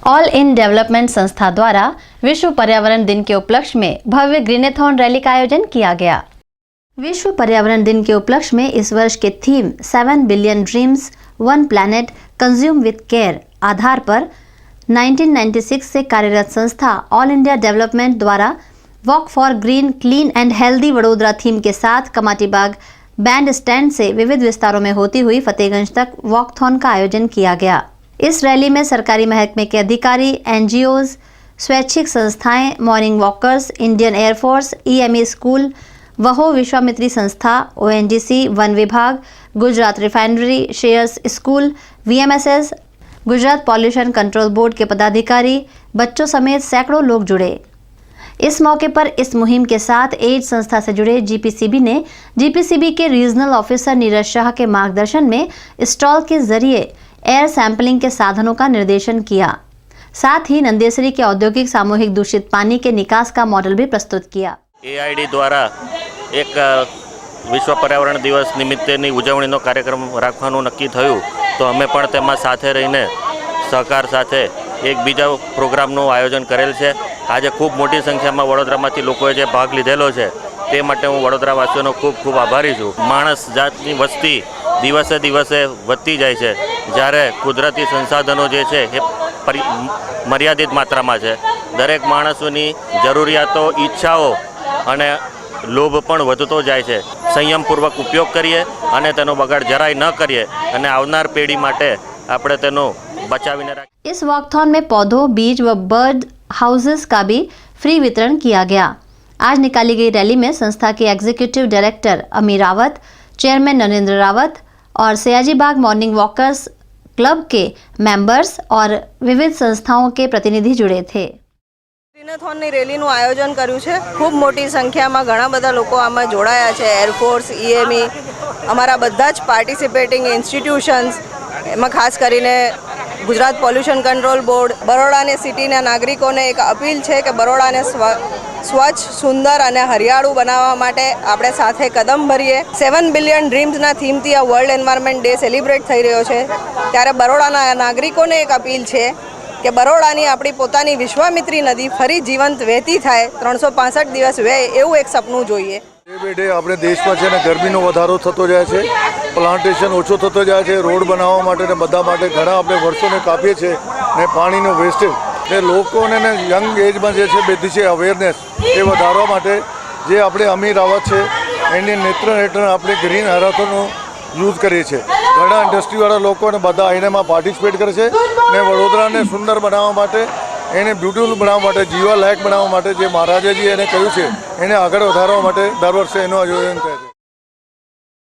All in development संस्था द्वारा विश्व पर्यावरण दिन के उपलक्ष्य में भव्य ग्रीनेथॉन रैली का आयोजन किया गया। विश्व पर्यावरण दिन के उपलक्ष्य में इस वर्ष के theme 7 billion dreams 1 planet consume with care आधार पर 1996 से कार्यरत संस्था ऑल इंडिया डेवलपमेंट द्वारा walk for green clean and healthy Vadodara theme के साथ कमाटीबाग बैंड स्टैंड से विविध विस्तारों में होती हुई फतेहगंज तक वॉकथॉन का आयोजन किया गया। इस रैली में सरकारी महकमे के अधिकारी, एनजीओज, स्वैच्छिक संस्थाएं, morning walkers, Indian Air Force, EME school, वहो विश्वामित्री संस्था, ओएनजीसी, वन विभाग, Gujarat refinery Shreyas school, VMSS, Gujarat pollution control board के पदाधिकारी, बच्चों समेत सैकड़ों लोग जुड़े। इस मौके पर इस मुहिम के साथ एज संस्था से जुड़े जीपीसीबी ने जीपीसीबी के रीजनल ऑफिसर नीरज शाह के मार्गदर्शन में स्टॉल के जरिए एयर सैंपलिंग के साधनों का निर्देशन किया। साथ ही नंदेसरी के औद्योगिक सामूहिक दूषित पानी के निकास का मॉडल भी प्रस्तुत किया। एआईडी द्वारा एक विश्व पर्यावरण दिवस निमित्तेની ઉજવણીનો કાર્યક્રમ રાખવાનું નક્કી થયું તો અમે પણ તેમાં સાથે રહીને સહકાર સાથે એક બીજા પ્રોગ્રામનું આયોજન કરેલ છે। આજે ખૂબ મોટી સંખ્યામાં વડોદરામાંથી લોકોએ જે ભાગ લીધેલો છે તે માટે હું વડોદરાવાસીઓનો ખૂબ ખૂબ આભારી છું। માણસ જાતની વસ્તી દિવસે દિવસે વધતી જાય છે, જ્યારે કુદરતી સંસાધનો જે છે એ મર્યાદિત માત્રામાં છે। દરેક માણસોની જરૂરિયાતો, ઈચ્છાઓ અને લોભ પણ વધતો જાય છે। સંયમપૂર્વક ઉપયોગ કરીએ અને તેનો બગાડ જરાય ન કરીએ અને આવનાર પેઢી માટે આપણે તેનો बचावीने रखें। इस वॉकथॉन में पौधों, बीज व बर्ड हाउसेस का भी फ्री वितरण किया गया। आज निकाली गई रैली में संस्था के एग्जीक्यूटिव डायरेक्टर अमी रावत, चेयरमैन नरेंद्र रावत और सयाजी बाग मॉर्निंग वॉकर्स क्लब के मेंबर्स और विविध संस्थाओं के प्रतिनिधि जुड़े थे। ग्रीनेथॉनની રેલીનું આયોજન કર્યું છે। ખૂબ મોટી સંખ્યામાં ઘણા બધા લોકો આમાં જોડાયા છે। એરફોર્સ, ઈએમઈ, અમારા બધા જ પાર્ટિસિપેટિંગ ઇન્સ્ટિટ્યુશન્સ, એમાં ખાસ કરીને ગુજરાત પોલ્યુશન કંટ્રોલ બોર્ડ, બરોડાની સિટીના નાગરિકોને એક અપીલ છે કે બરોડાને સ્વચ્છ, સુંદર અને હરિયાળું બનાવવા માટે આપણે સાથે કદમ ભરીએ। 7 બિલિયન ડ્રીમ્સના થીમથી આ વર્લ્ડ એન્વાયરમેન્ટ ડે સેલિબ્રેટ થઈ રહ્યો છે, ત્યારે બરોડાના નાગરિકોને એક અપીલ છે કે બરોડાની આપણી પોતાની વિશ્વામિત્રી નદી ફરી જીવંત વહેતી થાય, 365 દિવસ વહે એવું એક સપનું જોઈએ। બેઠે આપણે દેશમાં છે ને ગરમીનો વધારો થતો જાય છે, પ્લાન્ટેશન ઓછો થતો જાય છે, રોડ બનાવવા માટે ને બધા માટે ઘણા આપણે વર્ષોને કાપીએ છીએ ને પાણીનો વેસ્ટેજ ને લોકોને ને યંગ એજમાં જે છે બધી છે અવેરનેસ એ વધારવા માટે જે આપણે અમી રાવત છે એની નેતૃત્વ હેઠળ આપણે ગ્રીન મેરાથોનનો યુઝ કરીએ છીએ। ઘણા ઇન્ડસ્ટ્રીવાળા લોકોને બધા એનામાં પાર્ટિસિપેટ કરે છે ને વડોદરાને સુંદર બનાવવા માટે, એને બ્યુટીફુલ બનાવવા માટે, જીવા લાયક બનાવવા માટે જે મહારાજાજી એને કહ્યું છે એને આગળ વધારવા માટે દર વર્ષે એનું આયોજન થાય છે।